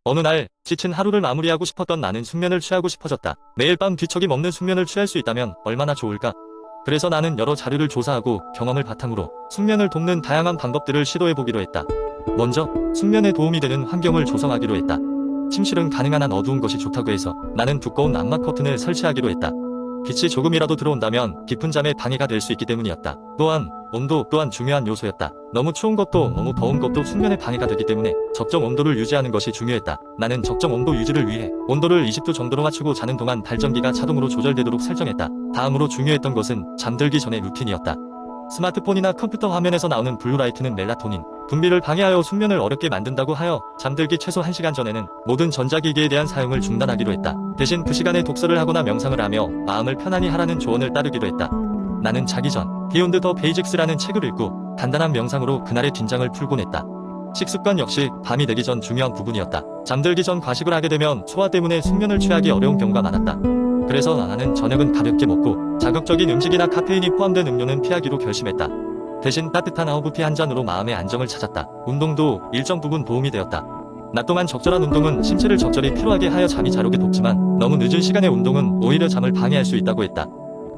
어느 날 지친 하루를 마무리하고 싶었던 나는 숙면을 취하고 싶어졌다. 매일 밤 뒤척임 없는 숙면을 취할 수 있다면 얼마나 좋을까? 그래서 나는 여러 자료를 조사하고 경험을 바탕으로 숙면을 돕는 다양한 방법들을 시도해보기로 했다. 먼저 숙면에 도움이 되는 환경을 조성하기로 했다. 침실은 가능한 한 어두운 것이 좋다고 해서 나는 두꺼운 암막 커튼을 설치하기로 했다. 빛이 조금이라도 들어온다면 깊은 잠에 방해가 될 수 있기 때문이었다. 또한 온도 또한 중요한 요소였다. 너무 추운 것도 너무 더운 것도 숙면에 방해가 되기 때문에 적정 온도를 유지하는 것이 중요했다. 나는 적정 온도 유지를 위해 온도를 20도 정도로 맞추고 자는 동안 발전기가 자동으로 조절되도록 설정했다. 다음으로 중요했던 것은 잠들기 전의 루틴이었다. 스마트폰이나 컴퓨터 화면에서 나오는 블루라이트는 멜라토닌 분비를 방해하여 숙면을 어렵게 만든다고 하여 잠들기 최소 1시간 전에는 모든 전자기기에 대한 사용을 중단하기로 했다. 대신 그 시간에 독서를 하거나 명상을 하며 마음을 편안히 하라는 조언을 따르기로 했다. 나는 자기 전 비욘드 더 베이직스라는 책을 읽고 간단한 명상으로 그날의 긴장을 풀곤 했다. 식습관 역시 밤이 되기 전 중요한 부분이었다. 잠들기 전 과식을 하게 되면 소화 때문에 숙면을 취하기 어려운 경우가 많았다. 그래서 나는 저녁은 가볍게 먹고 자극적인 음식이나 카페인이 포함된 음료는 피하기로 결심했다. 대신 따뜻한 허브티 한 잔으로 마음의 안정을 찾았다. 운동도 일정 부분 도움이 되었다. 낮 동안 적절한 운동은 신체를 적절히 피로하게 하여 잠이 잘 오게 돕지만 너무 늦은 시간의 운동은 오히려 잠을 방해할 수 있다고 했다.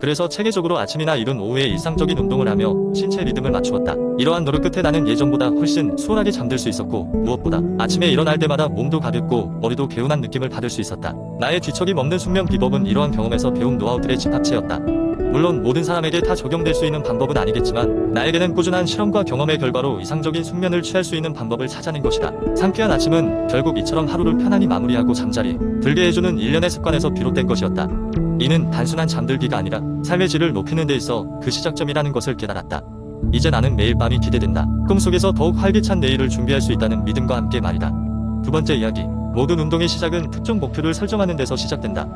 그래서 체계적으로 아침이나 이른 오후에 일상적인 운동을 하며 신체 리듬을 맞추었다. 이러한 노력 끝에 나는 예전보다 훨씬 수월하게 잠들 수 있었고 무엇보다 아침에 일어날 때마다 몸도 가볍고 머리도 개운한 느낌을 받을 수 있었다. 나의 뒤척임 없는 숙면 비법은 이러한 경험에서 배운 노하우들의 집합체였다. 물론 모든 사람에게 다 적용될 수 있는 방법은 아니겠지만 나에게는 꾸준한 실험과 경험의 결과로 이상적인 숙면을 취할 수 있는 방법을 찾아낸 것이다. 상쾌한 아침은 결국 이처럼 하루를 편안히 마무리하고 잠자리 들게 해주는 일련의 습관에서 비롯된 것이었다. 이는 단순한 잠들기가 아니라 삶의 질을 높이는 데 있어 그 시작점이라는 것을 깨달았다. 이제 나는 매일 밤이 기대된다. 꿈속에서 더욱 활기찬 내일을 준비할 수 있다는 믿음과 함께 말이다. 두 번째 이야기. 모든 운동의 시작은 특정 목표를 설정하는 데서 시작된다.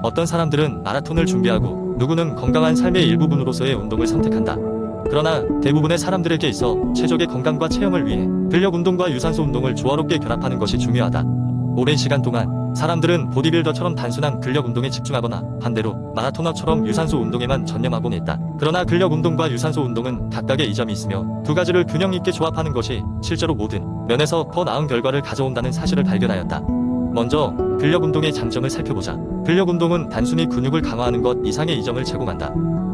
어떤 사람들은 마라톤을 준비하고 누구는 건강한 삶의 일부분으로서의 운동을 선택한다. 그러나 대부분의 사람들에게 있어 최적의 건강과 체형을 위해 근력 운동과 유산소 운동을 조화롭게 결합하는 것이 중요하다. 오랜 시간 동안 사람들은 보디빌더처럼 단순한 근력 운동에 집중하거나 반대로 마라토너처럼 유산소 운동에만 전념하곤 했다. 그러나 근력 운동과 유산소 운동은 각각의 이점이 있으며 두 가지를 균형 있게 조합하는 것이 실제로 모든 면에서 더 나은 결과를 가져온다는 사실을 발견하였다. 먼저 근력 운동의 장점을 살펴보자. 근력 운동은 단순히 근육을 강화하는 것 이상의 이점을 제공한다.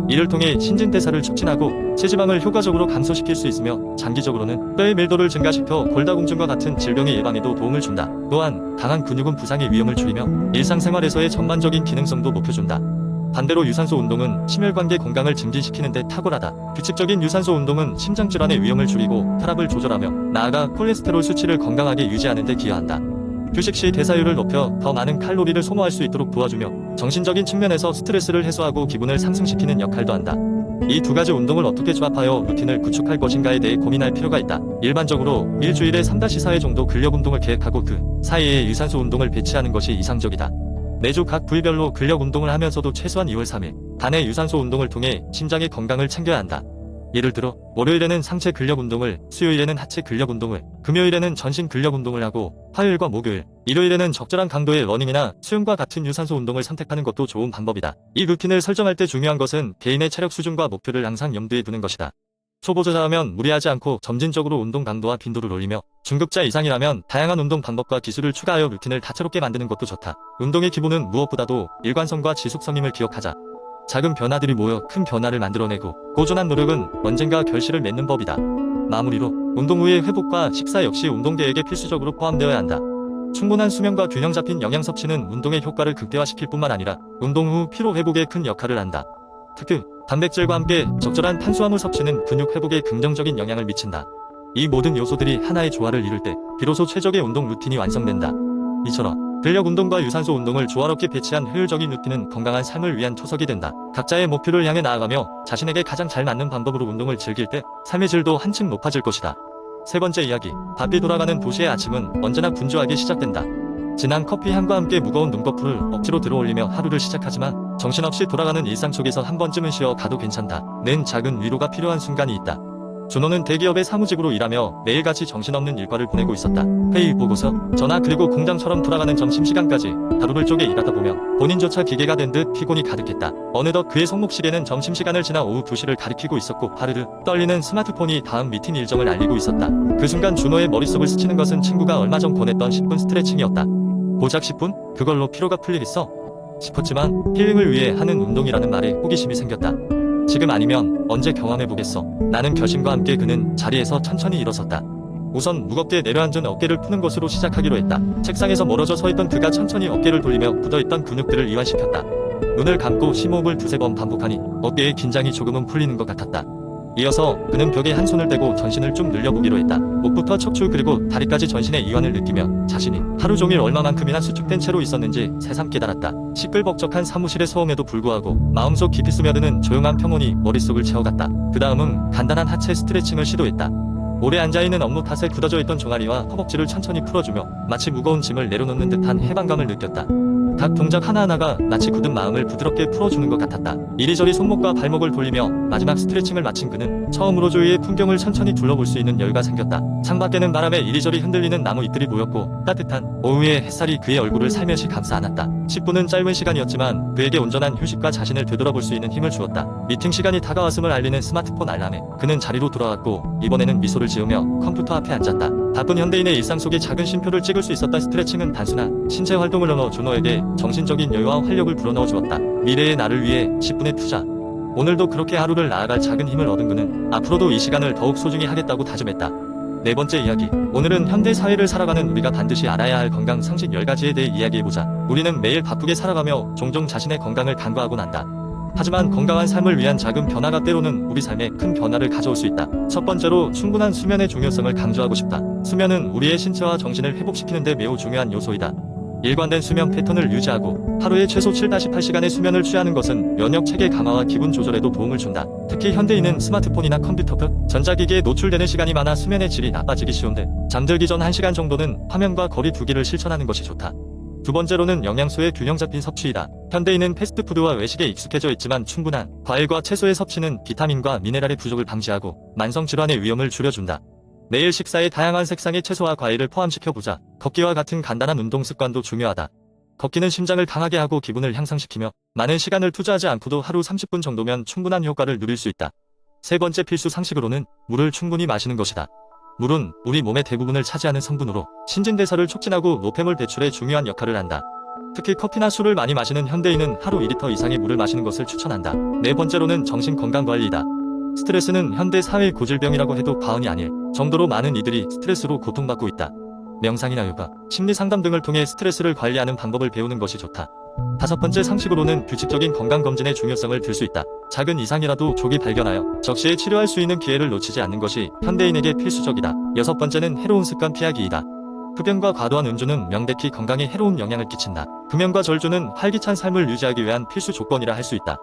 이를 통해 신진대사를 촉진하고 체지방을 효과적으로 감소시킬 수 있으며 장기적으로는 뼈의 밀도를 증가시켜 골다공증과 같은 질병의 예방에도 도움을 준다. 또한 강한 근육은 부상의 위험을 줄이며 일상생활에서의 전반적인 기능성도 높여준다. 반대로 유산소 운동은 심혈관계 건강을 증진시키는 데 탁월하다. 규칙적인 유산소 운동은 심장질환의 위험을 줄이고 혈압을 조절하며 나아가 콜레스테롤 수치를 건강하게 유지하는 데 기여한다. 휴식 시 대사율을 높여 더 많은 칼로리를 소모할 수 있도록 도와주며 정신적인 측면에서 스트레스를 해소하고 기분을 상승시키는 역할도 한다. 이 두 가지 운동을 어떻게 조합하여 루틴을 구축할 것인가에 대해 고민할 필요가 있다. 일반적으로 일주일에 3-4회 정도 근력 운동을 계획하고 그 사이에 유산소 운동을 배치하는 것이 이상적이다. 매주 각 부위별로 근력 운동을 하면서도 최소한 2월 3일 단의 유산소 운동을 통해 심장의 건강을 챙겨야 한다. 예를 들어 월요일에는 상체 근력 운동을, 수요일에는 하체 근력 운동을, 금요일에는 전신 근력 운동을 하고 화요일과 목요일, 일요일에는 적절한 강도의 러닝이나 수영과 같은 유산소 운동을 선택하는 것도 좋은 방법이다. 이 루틴을 설정할 때 중요한 것은 개인의 체력 수준과 목표를 항상 염두에 두는 것이다. 초보자라면 무리하지 않고 점진적으로 운동 강도와 빈도를 올리며 중급자 이상이라면 다양한 운동 방법과 기술을 추가하여 루틴을 다채롭게 만드는 것도 좋다. 운동의 기본은 무엇보다도 일관성과 지속성임을 기억하자. 작은 변화들이 모여 큰 변화를 만들어내고 꾸준한 노력은 언젠가 결실을 맺는 법이다. 마무리로 운동 후의 회복과 식사 역시 운동 계획에 필수적으로 포함되어야 한다. 충분한 수면과 균형 잡힌 영양 섭취는 운동의 효과를 극대화시킬 뿐만 아니라 운동 후 피로 회복에 큰 역할을 한다. 특히 단백질과 함께 적절한 탄수화물 섭취는 근육 회복에 긍정적인 영향을 미친다. 이 모든 요소들이 하나의 조화를 이룰 때 비로소 최적의 운동 루틴이 완성된다. 이처럼 근력 운동과 유산소 운동을 조화롭게 배치한 효율적인 루틴은 건강한 삶을 위한 초석이 된다. 각자의 목표를 향해 나아가며 자신에게 가장 잘 맞는 방법으로 운동을 즐길 때 삶의 질도 한층 높아질 것이다. 세 번째 이야기. 바삐 돌아가는 도시의 아침은 언제나 분주하게 시작된다. 진한 커피 향과 함께 무거운 눈꺼풀을 억지로 들어올리며 하루를 시작하지만 정신없이 돌아가는 일상 속에서 한 번쯤은 쉬어 가도 괜찮다 는 작은 위로가 필요한 순간이 있다. 준호는 대기업의 사무직으로 일하며 매일같이 정신없는 일과를 보내고 있었다. 회의, 보고서, 전화 그리고 공장처럼 돌아가는 점심시간까지 하루를 쪼개 일하다 보면 본인조차 기계가 된 듯 피곤이 가득했다. 어느덧 그의 손목시계는 점심시간을 지나 오후 2시를 가리키고 있었고 파르르 떨리는 스마트폰이 다음 미팅 일정을 알리고 있었다. 그 순간 준호의 머릿속을 스치는 것은 친구가 얼마 전 권했던 10분 스트레칭이었다. 고작 10분? 그걸로 피로가 풀리겠어? 싶었지만 힐링을 위해 하는 운동이라는 말에 호기심이 생겼다. 지금 아니면 언제 경험해보겠어? 나는 결심과 함께 그는 자리에서 천천히 일어섰다. 우선 무겁게 내려앉은 어깨를 푸는 것으로 시작하기로 했다. 책상에서 멀어져 서있던 그가 천천히 어깨를 돌리며 굳어있던 근육들을 이완시켰다. 눈을 감고 심호흡을 두세 번 반복하니 어깨의 긴장이 조금은 풀리는 것 같았다. 이어서 그는 벽에 한 손을 대고 전신을 쭉 늘려보기로 했다. 목부터 척추 그리고 다리까지 전신의 이완을 느끼며 자신이 하루 종일 얼마만큼이나 수축된 채로 있었는지 새삼 깨달았다. 시끌벅적한 사무실의 소음에도 불구하고 마음속 깊이 스며드는 조용한 평온이 머릿속을 채워갔다. 그 다음은 간단한 하체 스트레칭을 시도했다. 오래 앉아있는 업무 탓에 굳어져 있던 종아리와 허벅지를 천천히 풀어주며 마치 무거운 짐을 내려놓는 듯한 해방감을 느꼈다. 각 동작 하나하나가 마치 굳은 마음을 부드럽게 풀어주는 것 같았다. 이리저리 손목과 발목을 돌리며 마지막 스트레칭을 마친 그는 처음으로 주위의 풍경을 천천히 둘러볼 수 있는 여유가 생겼다. 창밖에는 바람에 이리저리 흔들리는 나무 잎들이 보였고 따뜻한 오후의 햇살이 그의 얼굴을 살며시 감싸 안았다. 10분은 짧은 시간이었지만 그에게 온전한 휴식과 자신을 되돌아볼 수 있는 힘을 주었다. 미팅 시간이 다가왔음을 알리는 스마트폰 알람에 그는 자리로 돌아왔고 이번에는 미소를 지으며 컴퓨터 앞에 앉았다. 바쁜 현대인의 일상 속에 작은 쉼표를 찍을 수 있었던 스트레칭은 단순한 신체 활동을 넘어 준호에게 정신적인 여유와 활력을 불어넣어 주었다. 미래의 나를 위해 10분의 투자. 오늘도 그렇게 하루를 나아갈 작은 힘을 얻은 그는 앞으로도 이 시간을 더욱 소중히 하겠다고 다짐했다. 네 번째 이야기. 오늘은 현대 사회를 살아가는 우리가 반드시 알아야 할 건강 상식 10가지에 대해 이야기해보자. 우리는 매일 바쁘게 살아가며 종종 자신의 건강을 간과하곤 한다. 하지만 건강한 삶을 위한 작은 변화가 때로는 우리 삶에 큰 변화를 가져올 수 있다. 첫 번째로 충분한 수면의 중요성을 강조하고 싶다. 수면은 우리의 신체와 정신을 회복시키는 데 매우 중요한 요소이다. 일관된 수면 패턴을 유지하고 하루에 최소 7-8시간의 수면을 취하는 것은 면역 체계 강화와 기분 조절에도 도움을 준다. 특히 현대인은 스마트폰이나 컴퓨터, 전자기기에 노출되는 시간이 많아 수면의 질이 나빠지기 쉬운데 잠들기 전 1시간 정도는 화면과 거리 두기를 실천하는 것이 좋다. 두 번째로는 영양소의 균형 잡힌 섭취이다. 현대인은 패스트푸드와 외식에 익숙해져 있지만 충분한 과일과 채소의 섭취는 비타민과 미네랄의 부족을 방지하고 만성질환의 위험을 줄여준다. 매일 식사에 다양한 색상의 채소와 과일을 포함시켜보자. 걷기와 같은 간단한 운동 습관도 중요하다. 걷기는 심장을 강하게 하고 기분을 향상시키며 많은 시간을 투자하지 않고도 하루 30분 정도면 충분한 효과를 누릴 수 있다. 세 번째 필수 상식으로는 물을 충분히 마시는 것이다. 물은 우리 몸의 대부분을 차지하는 성분으로 신진대사를 촉진하고 노폐물 배출에 중요한 역할을 한다. 특히 커피나 술을 많이 마시는 현대인은 하루 2리터 이상의 물을 마시는 것을 추천한다. 네 번째로는 정신건강관리이다. 스트레스는 현대 사회의 고질병이라고 해도 과언이 아닐 정도로 많은 이들이 스트레스로 고통받고 있다. 명상이나 요가, 심리상담 등을 통해 스트레스를 관리하는 방법을 배우는 것이 좋다. 다섯 번째 상식으로는 규칙적인 건강검진의 중요성을 들 수 있다. 작은 이상이라도 조기 발견하여 적시에 치료할 수 있는 기회를 놓치지 않는 것이 현대인에게 필수적이다. 여섯 번째는 해로운 습관 피하기이다. 흡연과 과도한 음주는 명백히 건강에 해로운 영향을 끼친다. 금연과 절주는 활기찬 삶을 유지하기 위한 필수 조건이라 할 수 있다.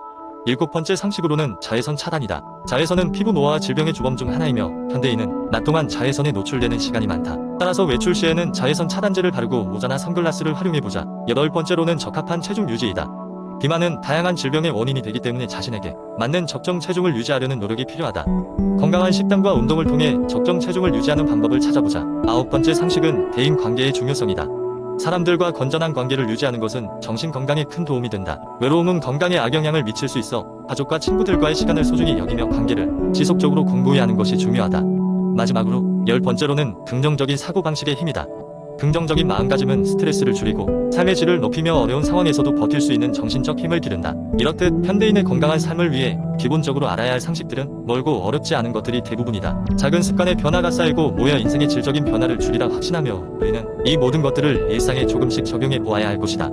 일곱 번째 상식으로는 자외선 차단이다. 자외선은 피부 노화와 질병의 주범 중 하나이며 현대인은 낮 동안 자외선에 노출되는 시간이 많다. 따라서 외출 시에는 자외선 차단제를 바르고 모자나 선글라스를 활용해보자. 여덟 번째로는 적합한 체중 유지이다. 비만은 다양한 질병의 원인이 되기 때문에 자신에게 맞는 적정 체중을 유지하려는 노력이 필요하다. 건강한 식단과 운동을 통해 적정 체중을 유지하는 방법을 찾아보자. 아홉 번째 상식은 대인관계의 중요성이다. 사람들과 건전한 관계를 유지하는 것은 정신 건강에 큰 도움이 된다. 외로움은 건강에 악영향을 미칠 수 있어 가족과 친구들과의 시간을 소중히 여기며 관계를 지속적으로 공고히 하는 것이 중요하다. 마지막으로 10번째로는 긍정적인 사고방식의 힘이다. 긍정적인 마음가짐은 스트레스를 줄이고 삶의 질을 높이며 어려운 상황에서도 버틸 수 있는 정신적 힘을 기른다. 이렇듯 현대인의 건강한 삶을 위해 기본적으로 알아야 할 상식들은 멀고 어렵지 않은 것들이 대부분이다. 작은 습관의 변화가 쌓이고 모여 인생의 질적인 변화를 주리라 확신하며 우리는 이 모든 것들을 일상에 조금씩 적용해 보아야 할 것이다.